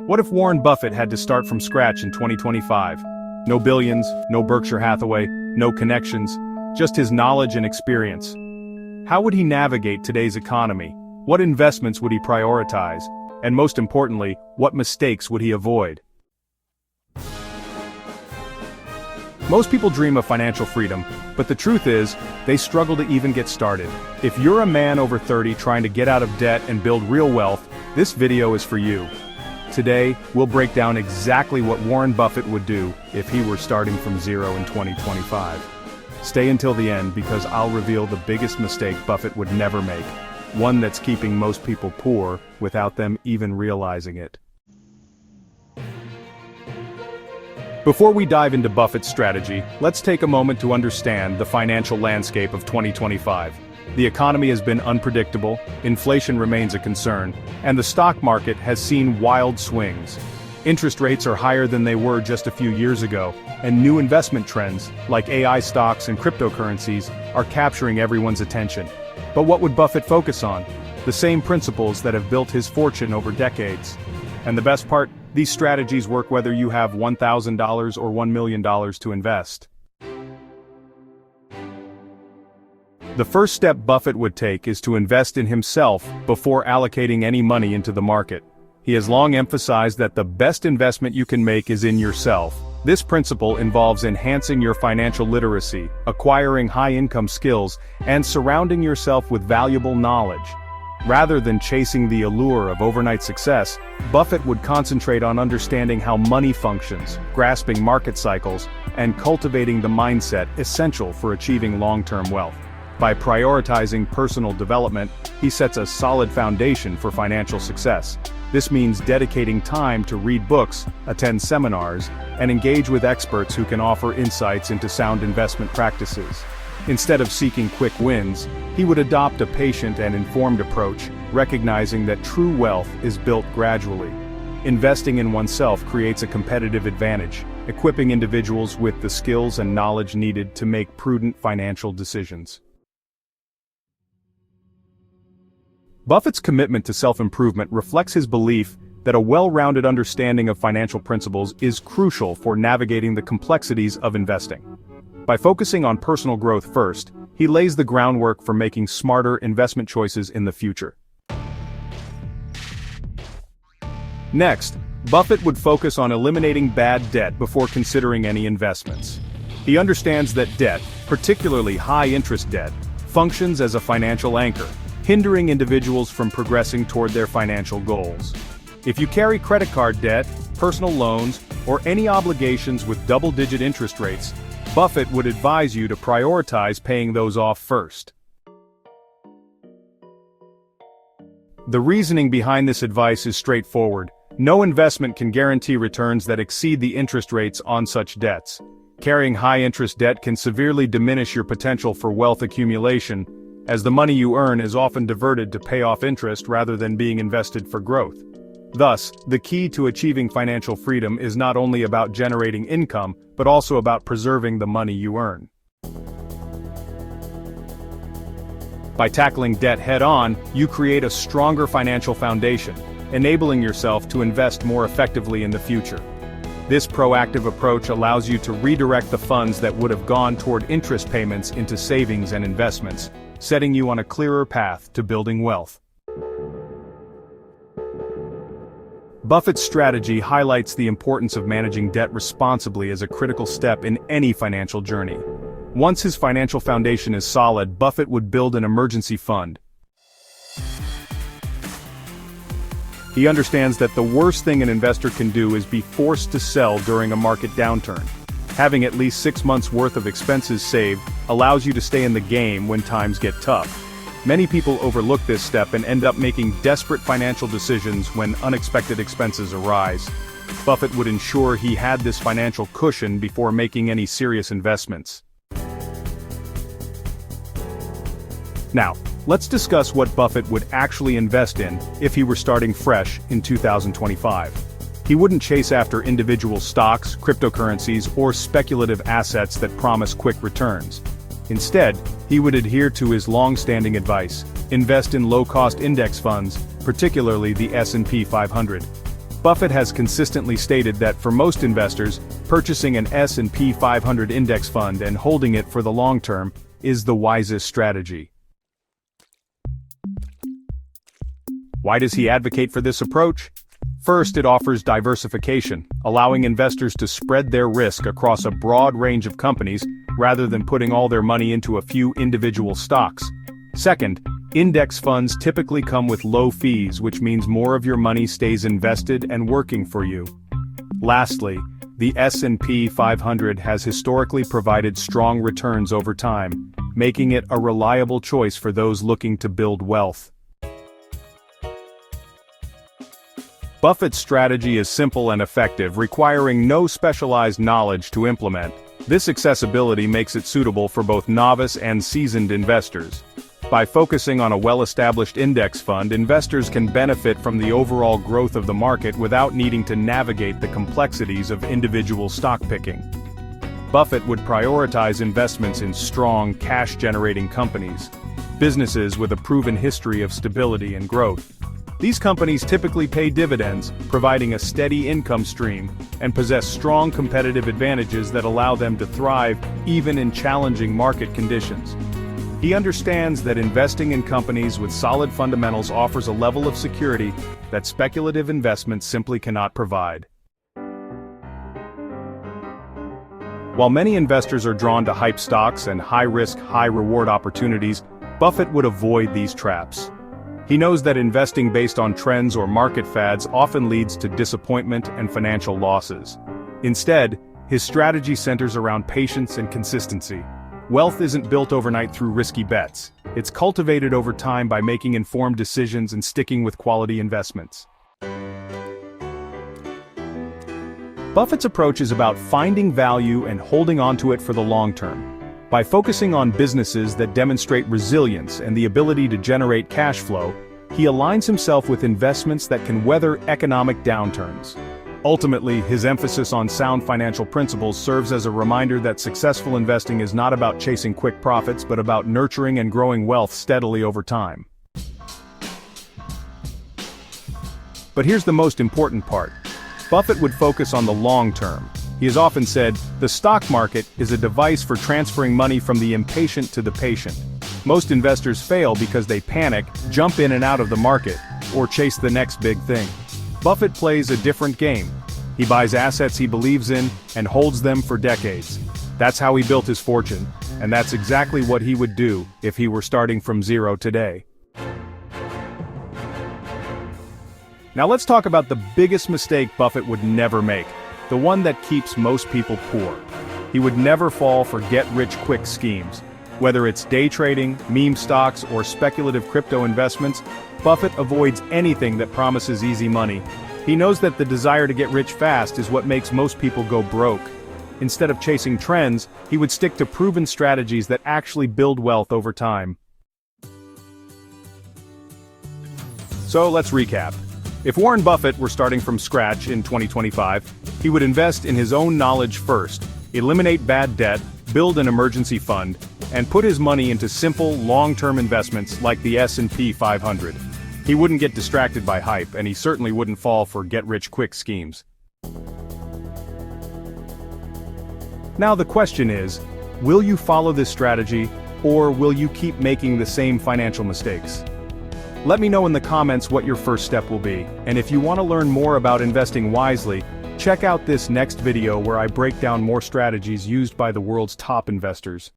What if Warren Buffett had to start from scratch in 2025? No billions, no Berkshire Hathaway, no connections, just his knowledge and experience. How would he navigate today's economy? What investments would he prioritize? And most importantly, what mistakes would he avoid? Most people dream of financial freedom, but the truth is, they struggle to even get started. If you're a man over 30 trying to get out of debt and build real wealth, this video is for you. Today, we'll break down exactly what Warren Buffett would do if he were starting from zero in 2025. Stay until the end because I'll reveal the biggest mistake Buffett would never make, one that's keeping most people poor without them even realizing it. Before we dive into Buffett's strategy, let's take a moment to understand the financial landscape of 2025. The economy has been unpredictable, inflation remains a concern, and the stock market has seen wild swings. Interest rates are higher than they were just a few years ago, and new investment trends, like AI stocks and cryptocurrencies, are capturing everyone's attention. But what would Buffett focus on? The same principles that have built his fortune over decades. And the best part, these strategies work whether you have $1,000 or $1 million to invest. The first step Buffett would take is to invest in himself before allocating any money into the market. He has long emphasized that the best investment you can make is in yourself. This principle involves enhancing your financial literacy, acquiring high-income skills, and surrounding yourself with valuable knowledge. Rather than chasing the allure of overnight success, Buffett would concentrate on understanding how money functions, grasping market cycles, and cultivating the mindset essential for achieving long-term wealth. By prioritizing personal development, he sets a solid foundation for financial success. This means dedicating time to read books, attend seminars, and engage with experts who can offer insights into sound investment practices. Instead of seeking quick wins, he would adopt a patient and informed approach, recognizing that true wealth is built gradually. Investing in oneself creates a competitive advantage, equipping individuals with the skills and knowledge needed to make prudent financial decisions. Buffett's commitment to self-improvement reflects his belief that a well-rounded understanding of financial principles is crucial for navigating the complexities of investing. By focusing on personal growth first, he lays the groundwork for making smarter investment choices in the future. Next, Buffett would focus on eliminating bad debt before considering any investments. He understands that debt, particularly high-interest debt, functions as a financial anchor, hindering individuals from progressing toward their financial goals. If you carry credit card debt, personal loans, or any obligations with double-digit interest rates, Buffett would advise you to prioritize paying those off first. The reasoning behind this advice is straightforward. No investment can guarantee returns that exceed the interest rates on such debts. Carrying high-interest debt can severely diminish your potential for wealth accumulation, as the money you earn is often diverted to pay off interest rather than being invested for growth. Thus, the key to achieving financial freedom is not only about generating income, but also about preserving the money you earn. By tackling debt head-on, you create a stronger financial foundation, enabling yourself to invest more effectively in the future. This proactive approach allows you to redirect the funds that would have gone toward interest payments into savings and investments, setting you on a clearer path to building wealth. Buffett's strategy highlights the importance of managing debt responsibly as a critical step in any financial journey. Once his financial foundation is solid, Buffett would build an emergency fund. He understands that the worst thing an investor can do is be forced to sell during a market downturn. Having at least 6 months' worth of expenses saved allows you to stay in the game when times get tough. Many people overlook this step and end up making desperate financial decisions when unexpected expenses arise. Buffett would ensure he had this financial cushion before making any serious investments. Now, let's discuss what Buffett would actually invest in if he were starting fresh in 2025. He wouldn't chase after individual stocks, cryptocurrencies, or speculative assets that promise quick returns. Instead, he would adhere to his long-standing advice: invest in low-cost index funds, particularly the S&P 500. Buffett has consistently stated that for most investors, purchasing an S&P 500 index fund and holding it for the long term is the wisest strategy. Why does he advocate for this approach? First, it offers diversification, allowing investors to spread their risk across a broad range of companies rather than putting all their money into a few individual stocks. Second, index funds typically come with low fees, which means more of your money stays invested and working for you. Lastly, the S&P 500 has historically provided strong returns over time, making it a reliable choice for those looking to build wealth. Buffett's strategy is simple and effective, requiring no specialized knowledge to implement. This accessibility makes it suitable for both novice and seasoned investors. By focusing on a well-established index fund, investors can benefit from the overall growth of the market without needing to navigate the complexities of individual stock picking. Buffett would prioritize investments in strong, cash-generating companies, businesses with a proven history of stability and growth. These companies typically pay dividends, providing a steady income stream, and possess strong competitive advantages that allow them to thrive even in challenging market conditions. He understands that investing in companies with solid fundamentals offers a level of security that speculative investments simply cannot provide. While many investors are drawn to hype stocks and high-risk, high-reward opportunities, Buffett would avoid these traps. He knows that investing based on trends or market fads often leads to disappointment and financial losses. Instead, his strategy centers around patience and consistency. Wealth isn't built overnight through risky bets. It's cultivated over time by making informed decisions and sticking with quality investments. Buffett's approach is about finding value and holding onto it for the long term. By focusing on businesses that demonstrate resilience and the ability to generate cash flow, he aligns himself with investments that can weather economic downturns. Ultimately, his emphasis on sound financial principles serves as a reminder that successful investing is not about chasing quick profits but about nurturing and growing wealth steadily over time. But here's the most important part. Buffett would focus on the long term. He has often said, the stock market is a device for transferring money from the impatient to the patient. Most investors fail because they panic, jump in and out of the market, or chase the next big thing. Buffett plays a different game. He buys assets he believes in and holds them for decades. That's how he built his fortune, and that's exactly what he would do if he were starting from zero today. Now let's talk about the biggest mistake Buffett would never make. The one that keeps most people poor. He would never fall for get-rich-quick schemes. Whether it's day trading, meme stocks, or speculative crypto investments, Buffett avoids anything that promises easy money. He knows that the desire to get rich fast is what makes most people go broke. Instead of chasing trends, he would stick to proven strategies that actually build wealth over time. So let's recap. If Warren Buffett were starting from scratch in 2025, he would invest in his own knowledge first, eliminate bad debt, build an emergency fund, and put his money into simple, long-term investments like the S&P 500. He wouldn't get distracted by hype, and he certainly wouldn't fall for get-rich-quick schemes. Now the question is, will you follow this strategy, or will you keep making the same financial mistakes? Let me know in the comments what your first step will be, and if you want to learn more about investing wisely, check out this next video where I break down more strategies used by the world's top investors.